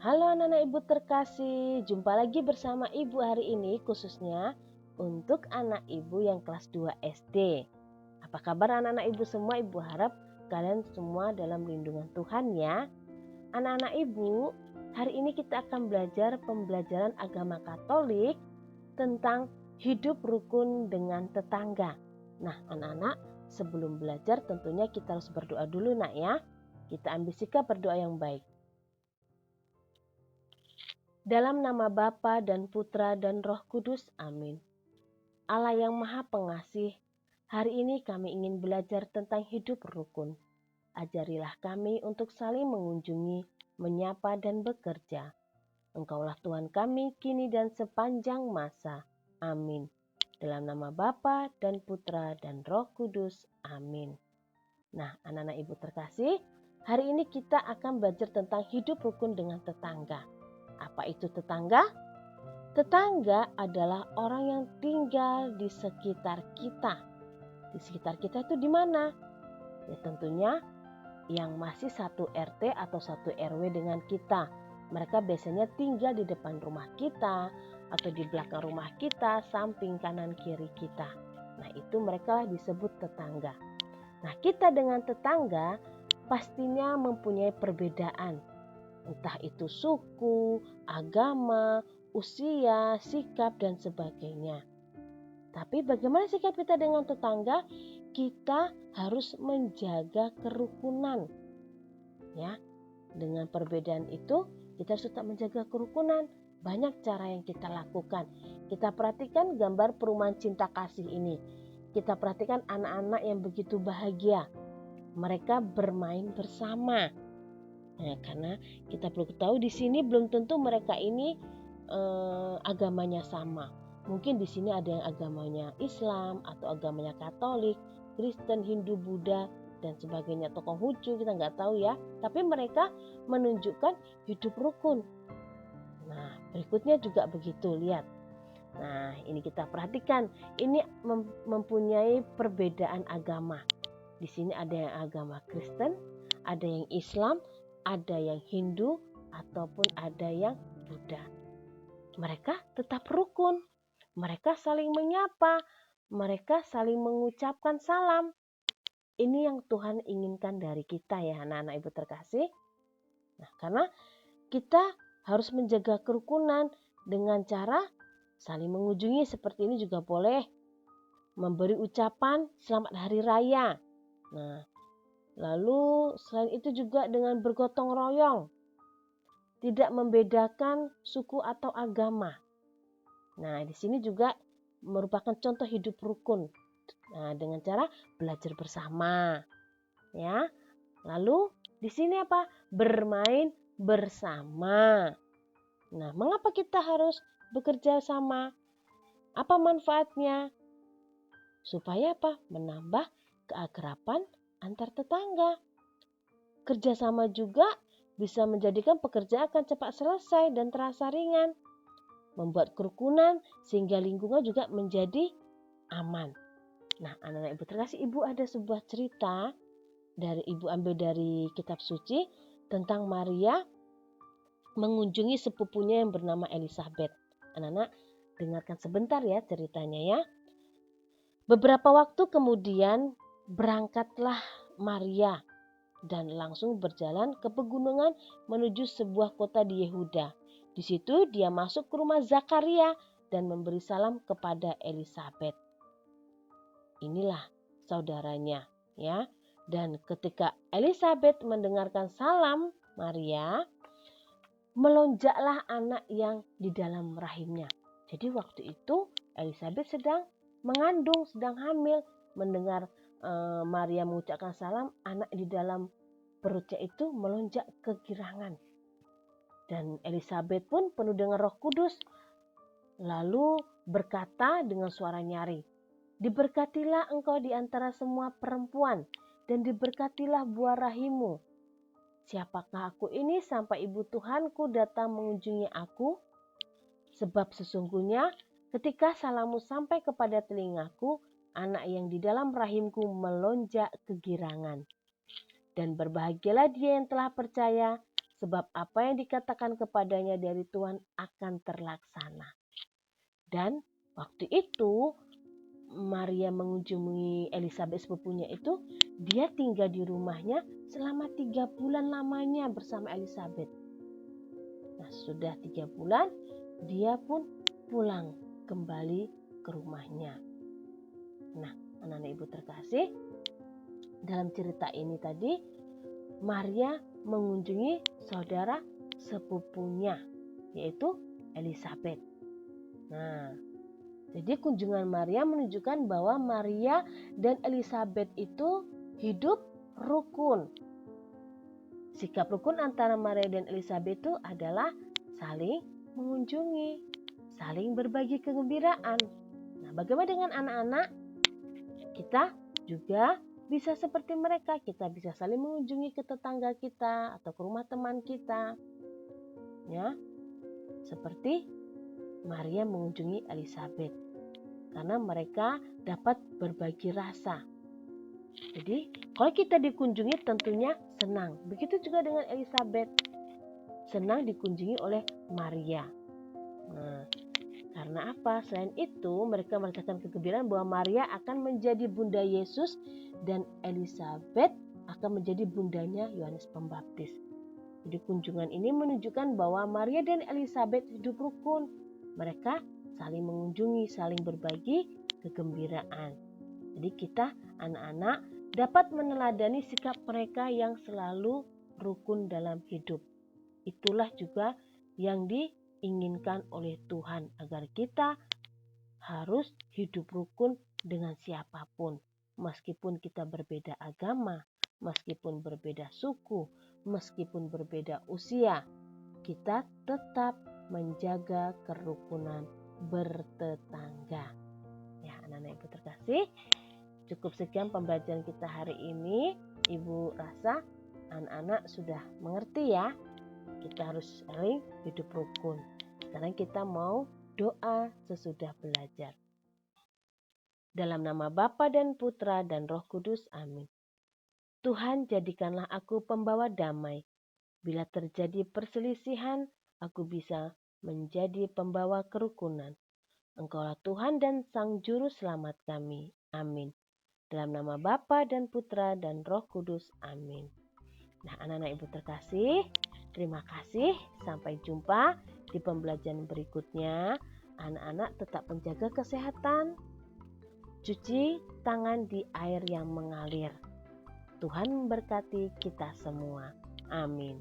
Halo anak-anak ibu terkasih, jumpa lagi bersama ibu hari ini khususnya untuk anak ibu yang kelas 2 SD. Apa kabar anak-anak ibu semua? Ibu harap kalian semua dalam lindungan Tuhan ya. Anak-anak ibu, hari ini kita akan belajar pembelajaran agama Katolik tentang hidup rukun dengan tetangga. Nah anak-anak, sebelum belajar tentunya kita harus berdoa dulu nak ya. Kita ambil sikap berdoa yang baik. Dalam nama Bapa dan Putra dan Roh Kudus, amin. Allah yang Maha Pengasih, hari ini kami ingin belajar tentang hidup rukun. Ajarilah kami untuk saling mengunjungi, menyapa dan bekerja. Engkaulah Tuhan kami kini dan sepanjang masa. Amin. Dalam nama Bapa dan Putra dan Roh Kudus, amin. Nah, anak-anak ibu terkasih, hari ini kita akan belajar tentang hidup rukun dengan tetangga. Apa itu tetangga? Tetangga adalah orang yang tinggal di sekitar kita. Di sekitar kita itu di mana? Ya tentunya yang masih satu RT atau satu RW dengan kita. Mereka biasanya tinggal di depan rumah kita atau di belakang rumah kita, samping kanan kiri kita. Nah, itu mereka disebut tetangga. Nah, kita dengan tetangga pastinya mempunyai perbedaan. Entah itu suku, agama, usia, sikap, dan sebagainya. Tapi bagaimana sikap kita dengan tetangga? Kita harus menjaga kerukunan. Ya, dengan perbedaan itu kita harus tetap menjaga kerukunan. Banyak cara yang kita lakukan. Kita perhatikan gambar perumahan cinta kasih ini. Kita perhatikan anak-anak yang begitu bahagia. Mereka bermain bersama. Nah, karena kita perlu ketahui di sini belum tentu mereka ini agamanya sama. Mungkin di sini ada yang agamanya Islam atau agamanya Katolik, Kristen, Hindu, Buddha dan sebagainya, atau Konghucu, kita nggak tahu ya. Tapi mereka menunjukkan hidup rukun. Nah, berikutnya juga begitu, lihat. Nah, ini kita perhatikan. Ini mempunyai perbedaan agama. Di sini ada yang agama Kristen, ada yang Islam, ada yang Hindu, ataupun ada yang Buddha. Mereka tetap rukun. Mereka saling menyapa. Mereka saling mengucapkan salam. Ini yang Tuhan inginkan dari kita ya anak-anak ibu terkasih. Nah, karena kita harus menjaga kerukunan dengan cara saling mengunjungi, seperti ini juga boleh. Memberi ucapan selamat hari raya. Nah, lalu selain itu juga dengan bergotong royong, tidak membedakan suku atau agama. Nah, di sini juga merupakan contoh hidup rukun. Nah, dengan cara belajar bersama, ya. Lalu di sini apa? Bermain bersama. Nah, mengapa kita harus bekerja sama? Apa manfaatnya? Supaya apa? Menambah keakraban antar tetangga. Kerjasama juga bisa menjadikan pekerjaan akan cepat selesai dan terasa ringan. Membuat kerukunan sehingga lingkungan juga menjadi aman. Nah, anak-anak ibu terkasih, ibu ada sebuah cerita dari ibu ambil dari kitab suci tentang Maria mengunjungi sepupunya yang bernama Elizabeth. Anak-anak dengarkan sebentar ya ceritanya ya. Beberapa waktu kemudian berangkatlah Maria dan langsung berjalan ke pegunungan menuju sebuah kota di Yehuda. Di situ dia masuk ke rumah Zakaria dan memberi salam kepada Elizabeth. Inilah saudaranya ya. Dan ketika Elizabeth mendengarkan salam Maria, melonjaklah anak yang di dalam rahimnya. Jadi waktu itu Elizabeth sedang mengandung, sedang hamil, mendengar Maria mengucapkan salam, anak di dalam perutnya itu melonjak kegirangan. Dan Elizabeth pun penuh dengan Roh Kudus, lalu berkata dengan suara nyaring, "Diberkatilah engkau di antara semua perempuan, dan diberkatilah buah rahimmu. Siapakah aku ini sampai ibu Tuhanku datang mengunjungi aku? Sebab sesungguhnya ketika salammu sampai kepada telingaku, anak yang di dalam rahimku melonjak kegirangan. Dan berbahagialah dia yang telah percaya, sebab apa yang dikatakan kepadanya dari Tuhan akan terlaksana. Dan waktu itu Maria mengunjungi Elizabeth sepupunya itu, dia tinggal di rumahnya selama 3 bulan lamanya bersama Elizabeth. Nah, sudah 3 bulan, dia pun pulang kembali ke rumahnya. Nah, anak-anak ibu terkasih, dalam cerita ini tadi, Maria mengunjungi saudara sepupunya, yaitu Elizabeth. Nah, jadi kunjungan Maria menunjukkan bahwa Maria dan Elizabeth itu hidup rukun. Sikap rukun antara Maria dan Elizabeth itu adalah saling mengunjungi, saling berbagi kegembiraan. Nah, bagaimana dengan anak-anak? Kita juga bisa seperti mereka. Kita bisa saling mengunjungi ke tetangga kita atau ke rumah teman kita. Ya, seperti Maria mengunjungi Elizabeth. Karena mereka dapat berbagi rasa. Jadi kalau kita dikunjungi tentunya senang. Begitu juga dengan Elizabeth. Senang dikunjungi oleh Maria. Nah, karena apa? Selain itu mereka merasakan kegembiraan bahwa Maria akan menjadi bunda Yesus dan Elizabeth akan menjadi bundanya Yohanes Pembaptis. Jadi kunjungan ini menunjukkan bahwa Maria dan Elizabeth hidup rukun. Mereka saling mengunjungi, saling berbagi kegembiraan. Jadi kita anak-anak dapat meneladani sikap mereka yang selalu rukun dalam hidup. Itulah juga yang diinginkan oleh Tuhan, agar kita harus hidup rukun dengan siapapun. Meskipun kita berbeda agama, meskipun berbeda suku, meskipun berbeda usia, kita tetap menjaga kerukunan bertetangga. Ya, anak-anak ibu terkasih, cukup sekian pembelajaran kita hari ini. Ibu rasa anak-anak sudah mengerti ya. Kita harus saling hidup rukun. Sekarang kita mau doa sesudah belajar. Dalam nama Bapa dan Putra dan Roh Kudus, amin. Tuhan, jadikanlah aku pembawa damai. Bila terjadi perselisihan, aku bisa menjadi pembawa kerukunan. Engkaulah Tuhan dan Sang Juru Selamat kami. Amin. Dalam nama Bapa dan Putra dan Roh Kudus. Amin. Nah, anak-anak ibu terkasih, terima kasih. Sampai jumpa di pembelajaran berikutnya. Anak-anak tetap menjaga kesehatan. Cuci tangan di air yang mengalir. Tuhan memberkati kita semua. Amin.